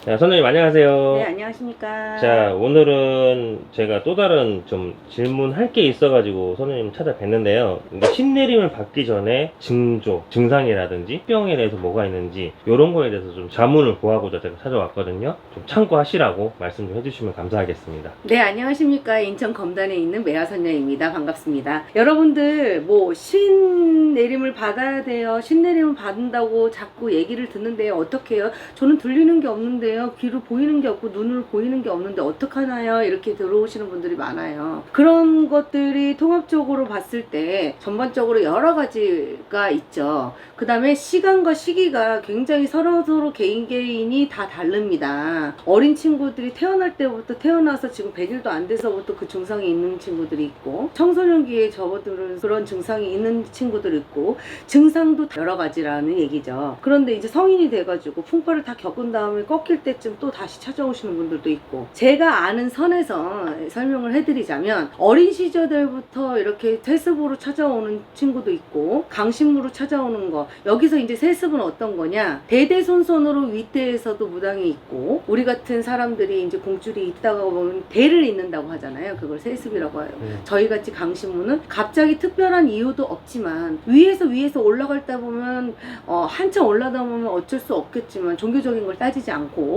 자, 선생님 안녕하세요. 네, 안녕하십니까. 자, 오늘은 제가 또 다른 좀 질문할 게 있어가지고 선생님 찾아뵀는데요. 이게 신내림을 받기 전에 징조, 증상이라든지 병에 대해서 뭐가 있는지 이런 거에 대해서 좀 자문을 구하고자 제가 찾아왔거든요. 좀 참고하시라고 말씀 좀 해주시면 감사하겠습니다. 네, 안녕하십니까. 인천 검단에 있는 매화선녀입니다. 반갑습니다. 여러분들 뭐 신내림을 받아야 돼요. 신내림을 받는다고 자꾸 얘기를 듣는데 어떻게 해요? 저는 들리는 게 없는데요. 귀로 보이는 게 없고 눈으로 보이는 게 없는데 어떡하나요? 이렇게 들어오시는 분들이 많아요. 그런 것들이 통합적으로 봤을 때 전반적으로 여러 가지가 있죠. 그 다음에 시간과 시기가 굉장히 서로 개인이 다 다릅니다. 어린 친구들이 태어날 때부터 태어나서 지금 100일도 안 돼서부터 그 증상이 있는 친구들이 있고, 청소년기에 접어드는 그런 증상이 있는 친구들이 있고, 증상도 여러 가지라는 얘기죠. 그런데 이제 성인이 돼가지고 풍파를 다 겪은 다음에 꺾일 때쯤 또 다시 찾아오시는 분들도 있고, 제가 아는 선에서 설명을 해드리자면 어린 시절부터 이렇게 세습으로 찾아오는 친구도 있고 강신무로 찾아오는 거, 여기서 이제 세습은 어떤 거냐, 대대손손으로 윗대에서도 무당이 있고, 우리 같은 사람들이 이제 공줄이 있다가 보면 대를 잇는다고 하잖아요. 그걸 세습이라고 해요. 저희같이 강신무는 갑자기 특별한 이유도 없지만 위에서 올라갈 때 보면 한참 올라다 보면 어쩔 수 없겠지만 종교적인 걸 따지지 않고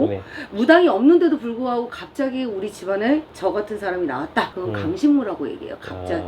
무당이 없는데도 불구하고 갑자기 우리 집안에 저 같은 사람이 나왔다. 그건 강신무라고 얘기해요. 갑자기.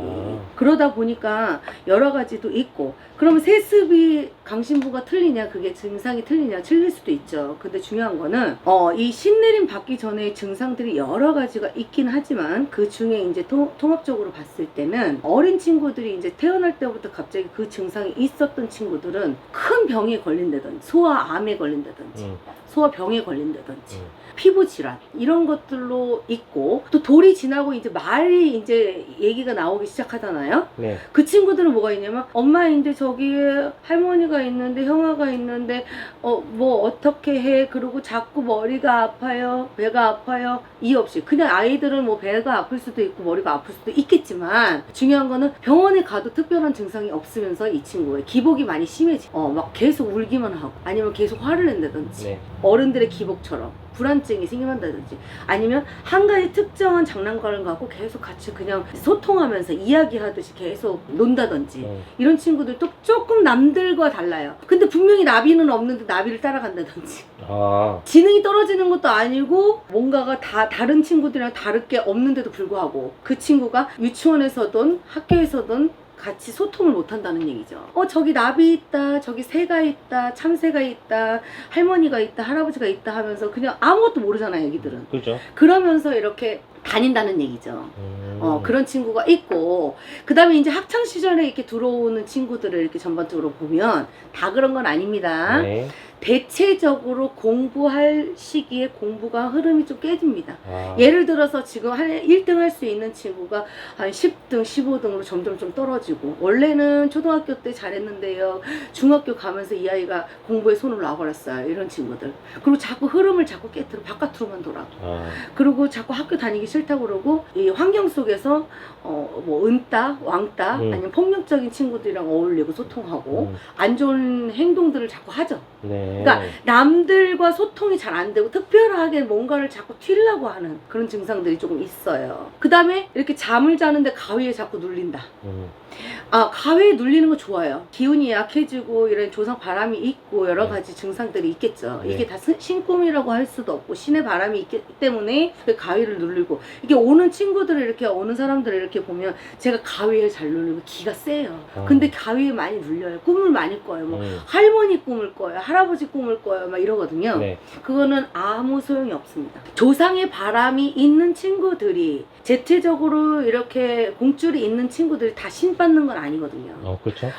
그러다 보니까 여러 가지도 있고, 그러면 세습이 강신무가 틀리냐, 그게 증상이 틀리냐, 틀릴 수도 있죠. 근데 중요한 거는 이 신내림 받기 전에 증상들이 여러 가지가 있긴 하지만 그 중에 이제 통합적으로 봤을 때는 어린 친구들이 이제 태어날 때부터 갑자기 그 증상이 있었던 친구들은 큰 병에 걸린다든지 소아암에 걸린다든지 소아병에 걸린다든지 피부 질환 이런 것들로 있고, 또 돌이 지나고 이제 말이 이제 얘기가 나오기 시작하잖아요. 네. 그 친구들은 뭐가 있냐면, 엄마 이제 저기 할머니가 있는데 형아가 있는데 뭐 어떻게 해, 그리고 자꾸 머리가 아파요, 배가 아파요, 이유 없이. 그냥 아이들은 뭐 배가 아플 수도 있고 머리가 아플 수도 있겠지만 중요한 거는 병원에 가도 특별한 증상이 없으면서 이 친구의 기복이 많이 심해지. 막 계속 울기만 하고 아니면 계속 화를 낸다든지, 어른들의 기복처럼 불안증이 생긴다든지, 아니면 한 가지 특정한 장난감을 갖고 계속 같이 그냥 소통하면서 이야기하듯이 계속 논다든지, 이런 친구들도 조금 남들과 달라요. 근데 분명히 나비는 없는데 나비를 따라간다든지, 지능이 떨어지는 것도 아니고 뭔가가 다 다른 친구들이랑 다를 게 없는데도 불구하고 그 친구가 유치원에서든 학교에서든 같이 소통을 못한다는 얘기죠. 저기 나비 있다, 저기 새가 있다, 참새가 있다, 할머니가 있다, 할아버지가 있다 하면서 그냥 아무것도 모르잖아요, 애기들은. 그렇죠. 그러면서 이렇게 다닌다는 얘기죠. 그런 친구가 있고, 그 다음에 이제 학창시절에 이렇게 들어오는 친구들을 이렇게 전반적으로 보면 다 그런 건 아닙니다. 대체적으로 공부할 시기에 공부가 흐름이 좀 깨집니다. 예를 들어서 지금 1등 할 수 있는 친구가 한 10등, 15등으로 점점 좀 떨어지고, 원래는 초등학교 때 잘했는데요, 중학교 가면서 이 아이가 공부에 손을 놔버렸어요. 이런 친구들. 그리고 자꾸 흐름을 자꾸 깨트려 바깥으로만 돌아. 그리고 자꾸 학교 다니기 싫다고 그러고, 이 환경 속에서 뭐 은따, 왕따, 아니면 폭력적인 친구들이랑 어울리고 소통하고 안 좋은 행동들을 자꾸 하죠. 그러니까 남들과 소통이 잘 안 되고 특별하게 뭔가를 자꾸 튀려고 하는 그런 증상들이 조금 있어요. 그 다음에 이렇게 잠을 자는데 가위에 자꾸 눌린다. 가위에 눌리는 거 좋아요. 기운이 약해지고 이런 조상 바람이 있고 여러 가지 증상들이 있겠죠. 이게 다 신꿈이라고 할 수도 없고 신의 바람이 있기 때문에 그 가위를 눌리고, 이게 오는 친구들을 이렇게 오는 사람들을 이렇게 보면 제가 가위에 잘 눌리고 기가 세요. 근데 가위에 많이 눌려요. 꿈을 많이 꿔요. 뭐 할머니 꿈을 꿔요, 할아버지 꿈을 꿔요, 막 이러거든요. 그거는 아무 소용이 없습니다. 조상의 바람이 있는 친구들이 대체적으로 이렇게 공줄이 있는 친구들이 다 신 받는 건 아니거든요. 그렇죠.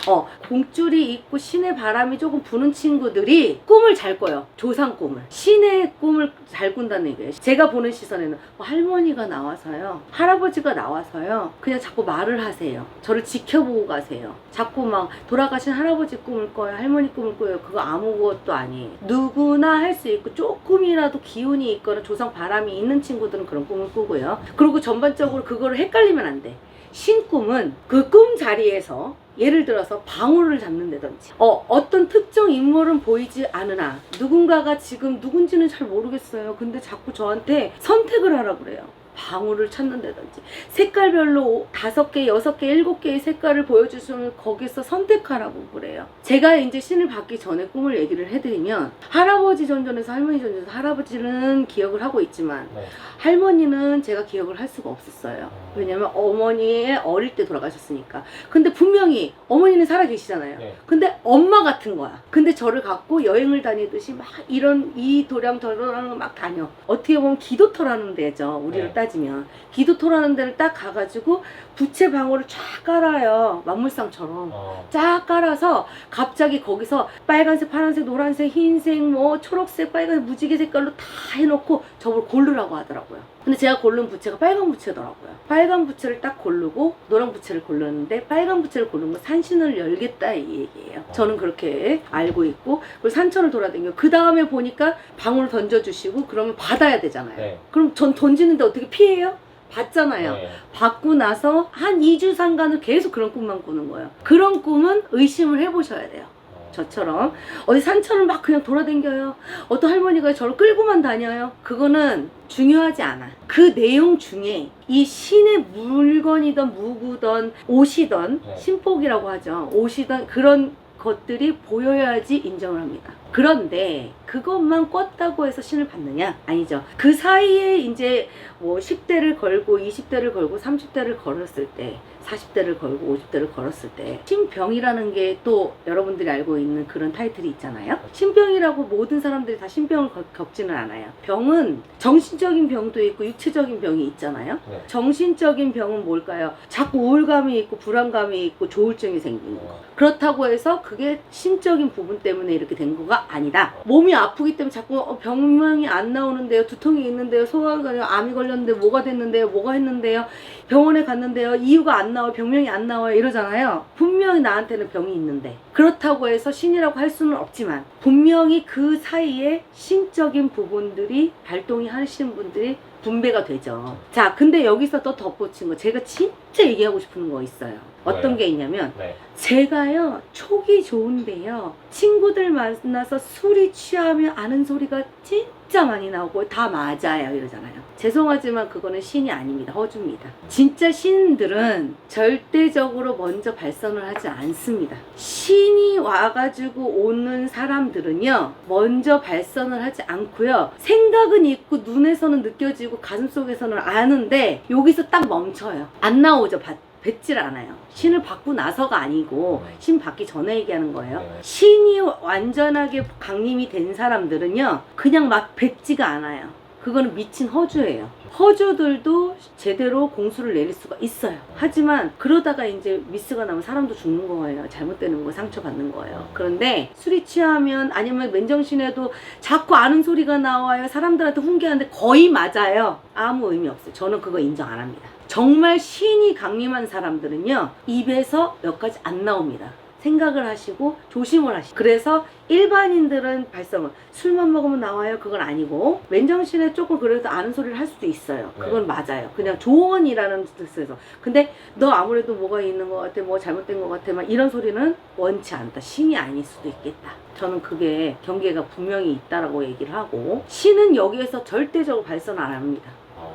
공줄이 있고 신의 바람이 조금 부는 친구들이 꿈을 잘 꿔요. 조상 꿈을, 신의 꿈을 잘 꾼다는 얘기예요. 제가 보는 시선에는 할머니가 나와서요, 할아버지가 나와서요, 그냥 자꾸 말을 하세요. 저를 지켜보고 가세요. 자꾸 막 돌아가신 할아버지 꿈을 꿔요, 할머니 꿈을 꿔요. 그거 아무것도 아니에요. 누구나 할 수 있고 조금이라도 기운이 있거나 조상 바람이 있는 친구들은 그런 꿈을 꾸고요. 그리고 전반적으로 그거를 헷갈리면 안 돼. 신꿈은 그 꿈 자리에서 예를 들어서 방울을 잡는다든지 어떤 특정 인물은 보이지 않으나 누군가가 지금 누군지는 잘 모르겠어요. 근데 자꾸 저한테 선택을 하라고 그래요. 방울을 찾는다든지 색깔별로 5개, 6개, 7개의 색깔을 보여주시면 거기서 선택하라고 그래요. 제가 이제 신을 받기 전에 꿈을 얘기를 해드리면 할아버지 전전에서 할머니 전전에서 할아버지는 기억을 하고 있지만 네. 할머니는 제가 기억을 할 수가 없었어요. 왜냐면 어머니의 어릴 때 돌아가셨으니까. 근데 분명히 어머니는 살아계시잖아요. 네. 근데 엄마 같은 거야. 근데 저를 갖고 여행을 다니듯이 막 이런 이 도량 저랑 막 다녀. 어떻게 보면 기도터라는 데죠. 우리로 네. 따지면 기도터라는 데를 딱 가가지고 부채 방울을 쫙 깔아요. 만물상처럼. 쫙 깔아서 갑자기 거기서 빨간색, 파란색, 노란색, 흰색, 뭐 초록색, 빨간색, 무지개 색깔로 다 해놓고 저걸 고르라고 하더라고요. 근데 제가 고른 부채가 빨간 부채더라고요. 빨간 부채를 딱 고르고 노란 부채를 고르는데 빨간 부채를 고른 건 산신을 열겠다 이 얘기예요. 저는 그렇게 알고 있고 그리고 산천을 돌아다니고 그 다음에 보니까 방울 던져주시고 그러면 받아야 되잖아요. 네. 그럼 전 던지는데 어떻게 피해요? 받잖아요. 네. 받고 나서 한 2주 상간을 계속 그런 꿈만 꾸는 거예요. 그런 꿈은 의심을 해보셔야 돼요. 저처럼 어디 산천을 막 그냥 돌아다녀요. 어떤 할머니가 저를 끌고만 다녀요. 그거는 중요하지 않아. 그 내용 중에 이 신의 물건이던 무구던 옷이던 네. 신복이라고 하죠. 옷이던 그런 것들이 보여야지 인정을 합니다. 그런데 그것만 꿨다고 해서 신을 받느냐? 아니죠. 그 사이에 이제 뭐 10대를 걸고 20대를 걸고 30대를 걸었을 때 40대를 걸고 50대를 걸었을 때 신병이라는 게 또 여러분들이 알고 있는 그런 타이틀이 있잖아요. 신병이라고 모든 사람들이 다 신병을 겪지는 않아요. 병은 정신적인 병도 있고 육체적인 병이 있잖아요. 네. 정신적인 병은 뭘까요? 자꾸 우울감이 있고 불안감이 있고 조울증이 생기는 거. 그렇다고 해서 그게 신적인 부분 때문에 이렇게 된 거가 아니다. 몸이 아프기 때문에 자꾸 병명이 안 나오는데요. 두통이 있는데요. 소화가 암이 걸렸는데 뭐가 됐는데요. 뭐가 했는데요. 병원에 갔는데요. 이유가 안 나와요. 병명이 안 나와요. 이러잖아요. 분명히 나한테는 병이 있는데 그렇다고 해서 신이라고 할 수는 없지만 분명히 그 사이에 신적인 부분들이 발동이 하시는 분들이 분배가 되죠. 자, 근데 여기서 또 덧붙인 거 제가 진짜 얘기하고 싶은 거 있어요. 어떤 뭐예요? 게 있냐면 네. 제가요 촉이 좋은데요 친구들 만나서 술이 취하면 아는 소리가 진짜 많이 나오고 다 맞아요 이러잖아요. 죄송하지만 그거는 신이 아닙니다. 허주입니다. 진짜 신들은 절대적으로 먼저 발선을 하지 않습니다. 신이 와가지고 오는 사람들은요 먼저 발선을 하지 않고요 생각은 있고 눈에서는 느껴지고 가슴속에서는 아는데 여기서 딱 멈춰요. 안 나오죠. 뱉질 않아요. 신을 받고 나서가 아니고 신 받기 전에 얘기하는 거예요. 네. 신이 완전하게 강림이 된 사람들은요 그냥 막 뱉지가 않아요. 그거는 미친 허주예요. 허주들도 제대로 공수를 내릴 수가 있어요. 하지만 그러다가 이제 미스가 나면 사람도 죽는 거예요. 잘못되는 거 상처받는 거예요. 그런데 술이 취하면 아니면 맨정신에도 자꾸 아는 소리가 나와요. 사람들한테 훈계하는데 거의 맞아요. 아무 의미 없어요. 저는 그거 인정 안 합니다. 정말 신이 강림한 사람들은요 입에서 몇 가지 안 나옵니다. 생각을 하시고 조심을 하시고 그래서 일반인들은 발성을 술만 먹으면 나와요 그건 아니고 맨정신에 조금 그래도 아는 소리를 할 수도 있어요. 그건 맞아요. 그냥 조언이라는 뜻에서. 근데 너 아무래도 뭐가 있는 것 같아 뭐 잘못된 것 같아 막 이런 소리는 원치 않다. 신이 아닐 수도 있겠다. 저는 그게 경계가 분명히 있다라고 얘기를 하고 신은 여기에서 절대적으로 발선 안 합니다.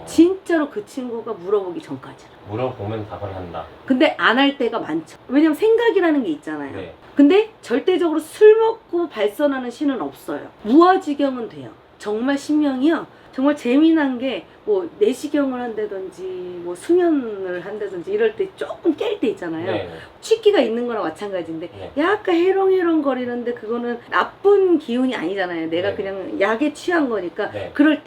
진짜로 그 친구가 물어보기 전까지는. 물어보면 답을 한다. 근데 안 할 때가 많죠. 왜냐면 생각이라는 게 있잖아요. 네. 근데 절대적으로 술 먹고 발선하는 신은 없어요. 무아지경은 돼요. 정말 신명이요. 정말 재미난 게 뭐 내시경을 한다든지 뭐 수면을 한다든지 이럴 때 조금 깰 때 있잖아요. 네. 취기가 있는 거랑 마찬가지인데 네. 약간 해롱해롱 거리는데 그거는 나쁜 기운이 아니잖아요. 내가 네. 그냥 약에 취한 거니까. 네. 그럴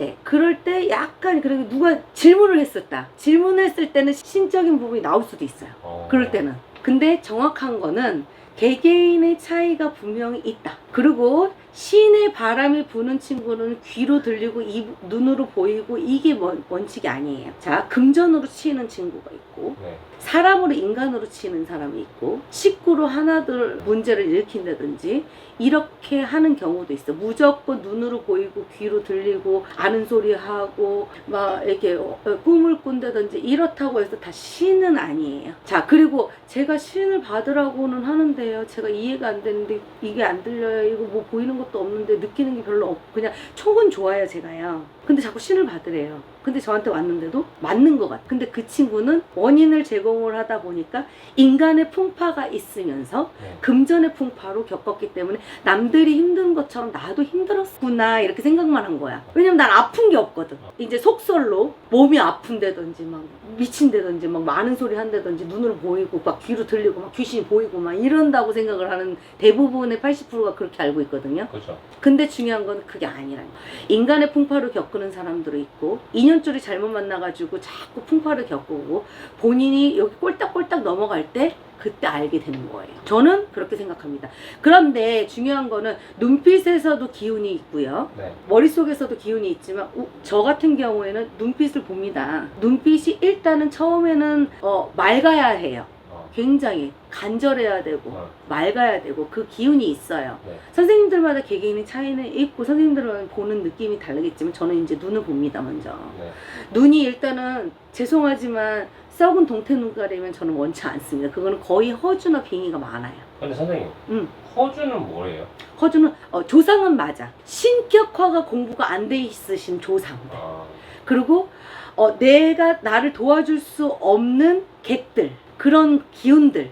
때 약간 그리고 누가 질문을 했었다. 질문했을 때는 신적인 부분이 나올 수도 있어요. 그럴 때는. 근데 정확한 거는 개개인의 차이가 분명히 있다. 그리고 신의 바람이 부는 친구는 귀로 들리고 눈으로 보이고 이게 원칙이 아니에요. 자, 금전으로 치이는 친구가 있고 네. 사람으로 인간으로 치는 사람이 있고 식구로 하나둘 문제를 일으킨다든지 이렇게 하는 경우도 있어. 무조건 눈으로 보이고 귀로 들리고 아는 소리 하고 막 이렇게 꿈을 꾼다든지 이렇다고 해서 다 신은 아니에요. 자, 그리고 제가 신을 받으라고는 하는데요, 제가 이해가 안 되는데 이게 안 들려요, 이거 뭐 보이는 것도 없는데 느끼는 게 별로 없고 그냥 촉은 좋아요 제가요. 근데 자꾸 신을 받으래요. 근데 저한테 왔는데도 맞는 것 같아. 근데 그 친구는 원인을 제공을 하다 보니까 인간의 풍파가 있으면서 네. 금전의 풍파로 겪었기 때문에 남들이 힘든 것처럼 나도 힘들었구나 이렇게 생각만 한 거야. 왜냐면 난 아픈 게 없거든. 이제 속설로 몸이 아픈다든지 막 미친다든지 막 많은 소리 한다든지 눈으로 보이고 막 귀로 들리고 막 귀신이 보이고 막 이런다고 생각을 하는 대부분의 80%가 그렇게 알고 있거든요. 그렇죠. 근데 중요한 건 그게 아니라 인간의 풍파를 겪는 사람들이 있고 인연줄이 잘못 만나가지고 자꾸 풍파를 겪고 본인이 여기 꼴딱꼴딱 넘어갈 때 그때 알게 되는 거예요. 저는 그렇게 생각합니다. 그런데 중요한 거는 눈빛에서도 기운이 있고요. 네. 머릿속에서도 기운이 있지만 저 같은 경우에는 눈빛을 봅니다. 눈빛이 일단은 처음에는 맑아야 해요. 굉장히 간절해야 되고 맑아야 되고 그 기운이 있어요. 네. 선생님들마다 개개인의 차이는 있고 선생님들은 보는 느낌이 다르겠지만 저는 이제 눈을 봅니다. 먼저 네. 눈이 일단은 죄송하지만 썩은 동태 눈가리면 저는 원치 않습니다. 그거는 거의 허주나 빙의가 많아요. 근데 선생님, 허주는 뭐예요? 허주는 조상은 맞아. 신격화가 공부가 안 돼 있으신 조상. 그리고 내가 나를 도와줄 수 없는 객들, 그런 기운들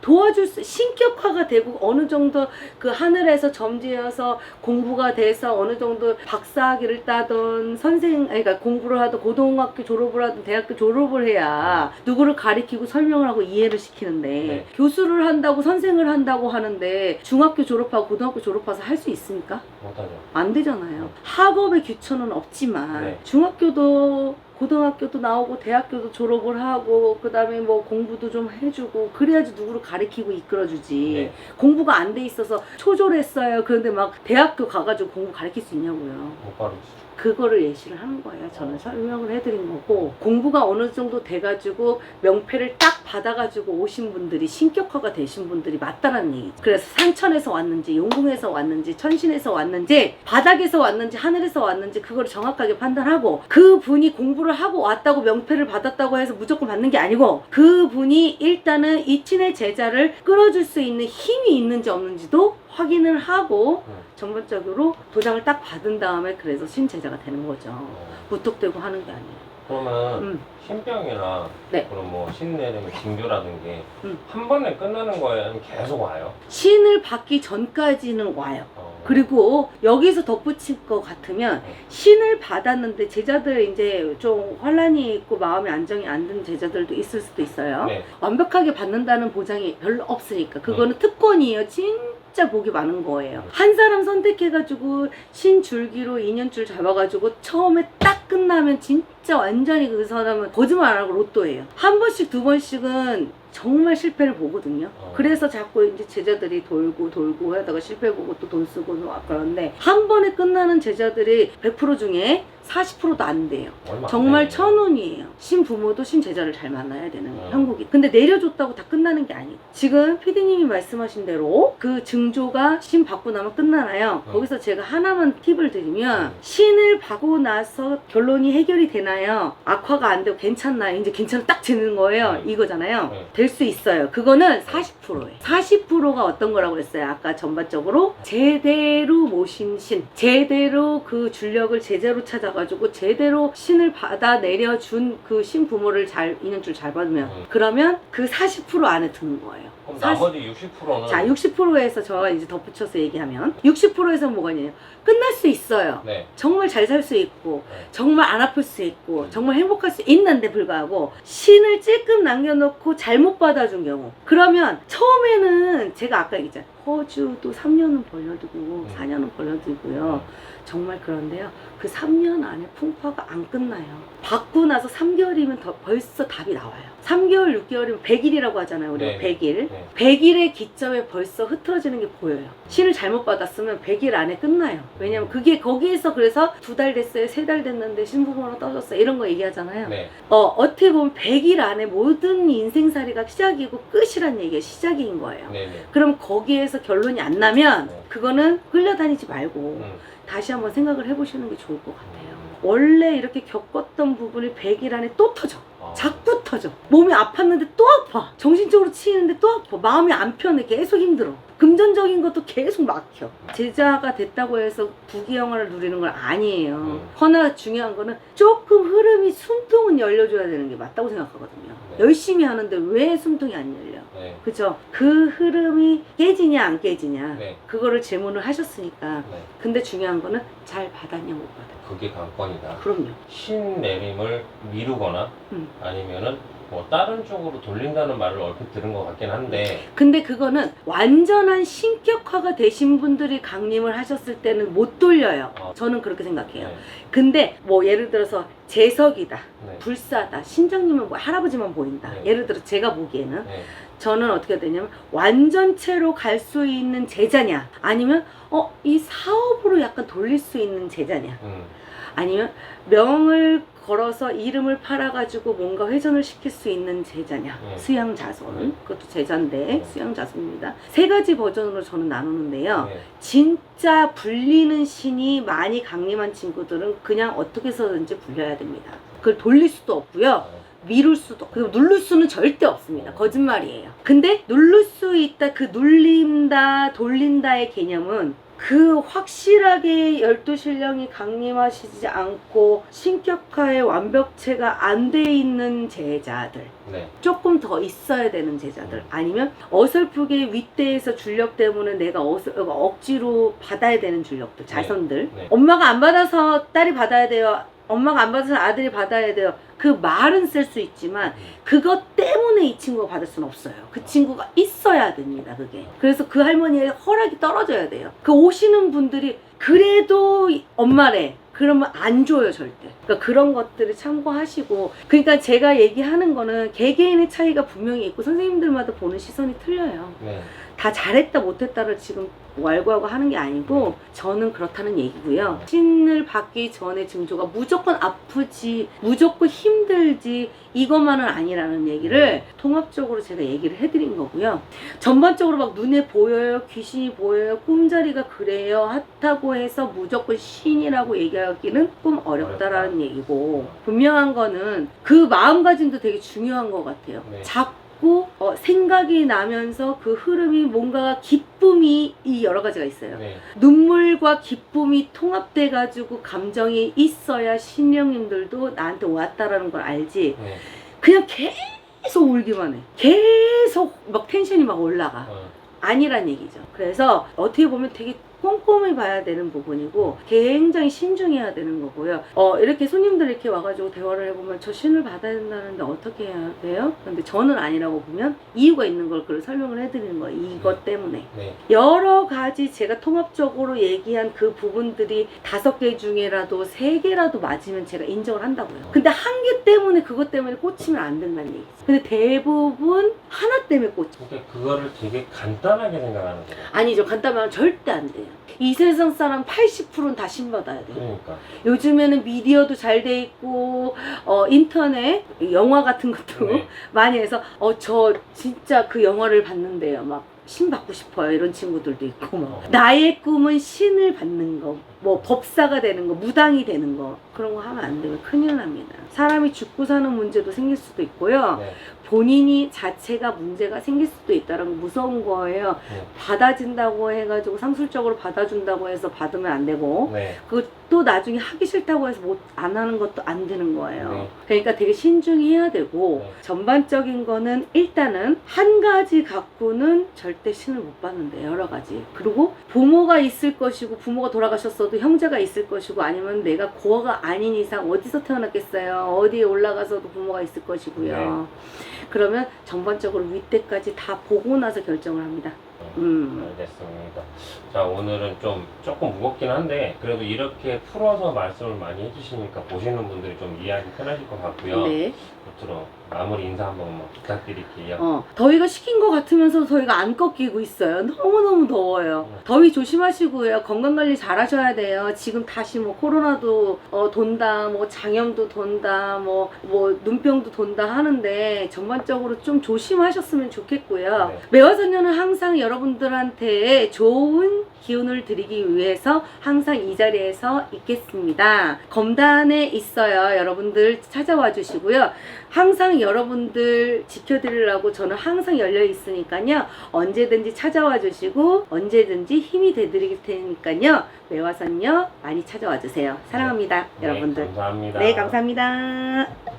도와줄 수, 신격화가 되고 어느 정도 그 하늘에서 점지어서 공부가 돼서 어느 정도 박사학위를 따던 그러니까 공부를 하든 고등학교 졸업을 하든 대학교 졸업을 해야 누구를 가리키고 설명을 하고 이해를 시키는데 네. 교수를 한다고 선생을 한다고 하는데 중학교 졸업하고 고등학교 졸업해서 할 수 있습니까? 못하죠. 안 되잖아요. 학업의 규천은 없지만 네. 중학교도 고등학교도 나오고 대학교도 졸업을 하고 그 다음에 뭐 공부도 좀 해주고 그래야지 누구를 가르치고 이끌어주지. 네. 공부가 안 돼 있어서 초졸했어요. 그런데 막 대학교 가가지고 공부 가르칠 수 있냐고요. 못 가르치죠. 그거를 예시를 하는 거예요. 저는 설명을 해드린 거고 공부가 어느 정도 돼가지고 명패를 딱 받아가지고 오신 분들이 신격화가 되신 분들이 맞다라는 얘기죠. 그래서 산천에서 왔는지 용궁에서 왔는지 천신에서 왔는지 바닥에서 왔는지 하늘에서 왔는지 그걸 정확하게 판단하고 그 분이 공부를 하고 왔다고 명패를 받았다고 해서 무조건 받는 게 아니고 그 분이 일단은 이 친의 제자를 끌어줄 수 있는 힘이 있는지 없는지도 확인을 하고 전반적으로 도장을 딱 받은 다음에 그래서 신제자가 되는 거죠. 무턱대고 하는 게 아니에요. 그러면 신병이나 네. 그럼 뭐 신내림 징조라는 게 한 번에 끝나는 거예요? 아니면 계속 와요? 신을 받기 전까지는 와요. 그리고 여기서 덧붙일 것 같으면 신을 받았는데 제자들 이제 좀 혼란이 있고 마음의 안정이 안 든 제자들도 있을 수도 있어요. 네. 완벽하게 받는다는 보장이 별로 없으니까 그거는 특권이에요. 진짜 복이 많은 거예요. 한 사람 선택해가지고 신 줄기로 인연줄 잡아가지고 처음에 딱 끝나면 진짜 완전히 그 사람은 거짓말 안 하고 로또예요. 한 번씩 두 번씩은 정말 실패를 보거든요. 그래서 자꾸 이제 제자들이 돌고 하다가 실패 보고 또 돈 쓰고 막 그러는데 한 번에 끝나는 제자들이 100% 중에 40%도 안 돼요. 정말 천운이에요. 신 부모도 신 제자를 잘 만나야 되는 형국이. 근데 내려줬다고 다 끝나는 게 아니고 지금 피디님이 말씀하신 대로 그 증조가 신 받고 나면 끝나나요? 거기서 제가 하나만 팁을 드리면 신을 받고 나서 결론이 해결이 되나요? 악화가 안 되고 괜찮나요? 이제 괜찮아 딱 되는 거예요. 이거잖아요. 될 수 있어요. 그거는 40%예요. 40%가 어떤 거라고 그랬어요? 아까 전반적으로 제대로 모신 신, 제대로 그 줄력을 제대로 찾아가지고 제대로 신을 받아 내려준 그 신 부모를 잘 인연줄 잘 받으면 그러면 그 40% 안에 드는 거예요. 그럼 나머지 60%는 자 60%에서 저가 이제 덧붙여서 얘기하면 60%에서 뭐가 있냐면 끝날 수 있어요. 네. 정말 잘 살 수 있고 정말 안 아플 수 있고 정말 행복할 수 있는데 불구하고 신을 찔끔 남겨놓고 잘못 받아준 경우 그러면 처음에는 제가 아까 얘기했잖아요. 허주도 3년은 벌려두고 4년은 벌려두고요. 정말 그런데요. 그 3년 안에 풍파가 안 끝나요. 받고 나서 3개월이면 벌써 답이 나와요. 3개월, 6개월이면 100일이라고 하잖아요. 우리가 네. 100일. 네. 100일의 기점에 벌써 흐트러지는 게 보여요. 신을 잘못 받았으면 100일 안에 끝나요. 왜냐면 그게 거기에서 그래서 2달 됐어요, 3달 됐는데 신부번호 떠졌어요. 이런 거 얘기하잖아요. 네. 어떻게 보면 100일 안에 모든 인생살이가 시작이고 끝이란 얘기가 시작인 거예요. 네. 네. 그럼 거기에서 결론이 안 나면 네. 그거는 끌려다니지 말고 다시 한번 생각을 해보시는 게 좋을 것 같아요. 원래 이렇게 겪었던 부분이 100일 안에 또 터져. 자꾸 터져. 몸이 아팠는데 또 아파. 정신적으로 치이는데 또 아파. 마음이 안 편해. 계속 힘들어. 금전적인 것도 계속 막혀. 제자가 됐다고 해서 부귀영화를 누리는 건 아니에요. 허나 중요한 거는 조금 흐름이 숨통은 열려줘야 되는 게 맞다고 생각하거든요. 네. 열심히 하는데 왜 숨통이 안 열려? 네. 그죠? 그 흐름이 깨지냐 안 깨지냐 네. 그거를 질문을 하셨으니까. 네. 근데 중요한 거는 잘 받았냐 못 받았냐. 그게 관건이다. 그럼요. 신내림을 미루거나 아니면은 뭐 다른 쪽으로 돌린다는 말을 얼핏 들은 것 같긴 한데 근데 그거는 완전한 신격화가 되신 분들이 강림을 하셨을 때는 못 돌려요. 저는 그렇게 생각해요. 네. 근데 뭐 예를 들어서 재석이다, 네. 불사다, 신장님은 뭐 할아버지만 보인다. 네. 예를 들어 제가 보기에는 네. 저는 어떻게 되냐면 완전체로 갈 수 있는 제자냐, 아니면 이 사업으로 약간 돌릴 수 있는 제자냐, 아니면 명을 걸어서 이름을 팔아가지고 뭔가 회전을 시킬 수 있는 제자냐. 수양자손, 그것도 제자인데 수양자손입니다. 3가지 버전으로 저는 나누는데요. 네. 진짜 불리는 신이 많이 강림한 친구들은 그냥 어떻게 해서든지 불려야 됩니다. 그걸 돌릴 수도 없고요, 미룰 수도, 그리고 누를 수는 절대 없습니다. 거짓말이에요. 근데 누를 수 있다, 그 눌린다, 돌린다의 개념은 그 확실하게 12신령이 강림하시지 않고 신격화의 완벽체가 안 돼 있는 제자들, 네. 조금 더 있어야 되는 제자들, 아니면 어설프게 윗대에서 줄력 때문에 내가 억지로 받아야 되는 줄력들, 자손들. 네. 엄마가 안 받아서 딸이 받아야 돼요, 엄마가 안 받아서 아들이 받아야 돼요. 그 말은 쓸 수 있지만 그것 때문에 이 친구가 받을 수는 없어요. 그 친구가 있어야 됩니다. 그게. 그래서 그 할머니의 허락이 떨어져야 돼요. 그 오시는 분들이 그래도 엄마래, 그러면 안 줘요, 절대. 그러니까 그런 것들을 참고하시고. 그러니까 제가 얘기하는 거는 개개인의 차이가 분명히 있고 선생님들마다 보는 시선이 틀려요. 네. 다 잘했다 못했다를 지금 왈구하고 하는 게 아니고 저는 그렇다는 얘기고요. 신을 받기 전에 증조가 무조건 아프지, 무조건 힘들지, 이것만은 아니라는 얘기를 통합적으로 제가 얘기를 해드린 거고요. 전반적으로 막 눈에 보여요, 귀신이 보여요, 꿈자리가 그래요, 핫하고 해서 무조건 신이라고 얘기하기는 조금 어렵다라는 얘기고, 분명한 거는 그 마음가짐도 되게 중요한 것 같아요. 네. 생각이 나면서 그 흐름이 뭔가 기쁨이 이 여러 가지가 있어요. 네. 눈물과 기쁨이 통합돼 가지고 감정이 있어야 신령님들도 나한테 왔다라는 걸 알지. 네. 그냥 계속 울기만 해. 계속 막 텐션이 막 올라가. 아니란 얘기죠. 그래서 어떻게 보면 되게 꼼꼼히 봐야 되는 부분이고 굉장히 신중해야 되는 거고요. 이렇게 손님들 이렇게 와가지고 대화를 해보면 저 신을 받아야 된다는데 어떻게 해야 돼요? 근데 저는 아니라고 보면 이유가 있는 걸 그걸 설명을 해드리는 거예요. 이것 때문에. 네. 여러 가지 제가 통합적으로 얘기한 그 부분들이 5개 중에라도 3개라도 맞으면 제가 인정을 한다고요. 근데 1개 때문에 그것 때문에 꽂히면 안 된다는 얘기죠. 근데 대부분 하나 때문에 꽂혀. 그러니까 그거를 되게 간단하게 생각하는 거예요. 아니죠. 간단하면 절대 안 돼요. 이 세상 사람 80%는 다 신받아야 돼요. 그러니까. 요즘에는 미디어도 잘 돼 있고 인터넷 영화 같은 것도 네. 많이 해서 저 진짜 그 영화를 봤는데요, 막 신 받고 싶어요, 이런 친구들도 있고, 막 나의 꿈은 신을 받는 거, 뭐 법사가 되는 거, 무당이 되는 거, 그런 거 하면 안 되면 큰일 납니다. 사람이 죽고 사는 문제도 생길 수도 있고요. 네. 본인이 자체가 문제가 생길 수도 있다는 거 무서운 거예요. 네. 받아진다고 해가지고 상술적으로 받아준다고 해서 받으면 안 되고, 네. 또 나중에 하기 싫다고 해서 안 하는 것도 안 되는 거예요. 네. 그러니까 되게 신중해야 되고, 네. 전반적인 거는 일단은 한 가지 갖고는 절대 신을 못 받는데, 여러 가지. 그리고 부모가 있을 것이고, 부모가 돌아가셨어도 형제가 있을 것이고, 아니면 내가 고아가 아닌 이상 어디서 태어났겠어요. 어디에 올라가서도 부모가 있을 것이고요. 네. 그러면 전반적으로 윗대까지 다 보고 나서 결정을 합니다. 알겠습니다. 자, 오늘은 조금 무겁긴 한데 그래도 이렇게 풀어서 말씀을 많이 해주시니까 보시는 분들이 좀 이해하기 편하실 것 같고요. 네. 끝으로 마무리 인사 한번 부탁드릴게요. 더위가 식힌 것 같으면서 저희가 안 꺾이고 있어요. 너무너무 더워요. 더위 조심하시고요. 건강관리 잘 하셔야 돼요. 지금 다시 뭐 코로나도 돈다, 뭐 장염도 돈다, 뭐 눈병도 돈다 하는데 전반적으로 좀 조심하셨으면 좋겠고요. 네. 매화선녀는 항상 여러분들한테 좋은 기운을 드리기 위해서 항상 이 자리에서 있겠습니다. 검단에 있어요. 여러분들 찾아와 주시고요. 항상 여러분들 지켜드리려고 저는 항상 열려 있으니까요. 언제든지 찾아와 주시고 언제든지 힘이 되드릴 테니까요. 매화선녀 많이 찾아와 주세요. 사랑합니다, 네, 여러분들. 감사합니다. 네, 감사합니다.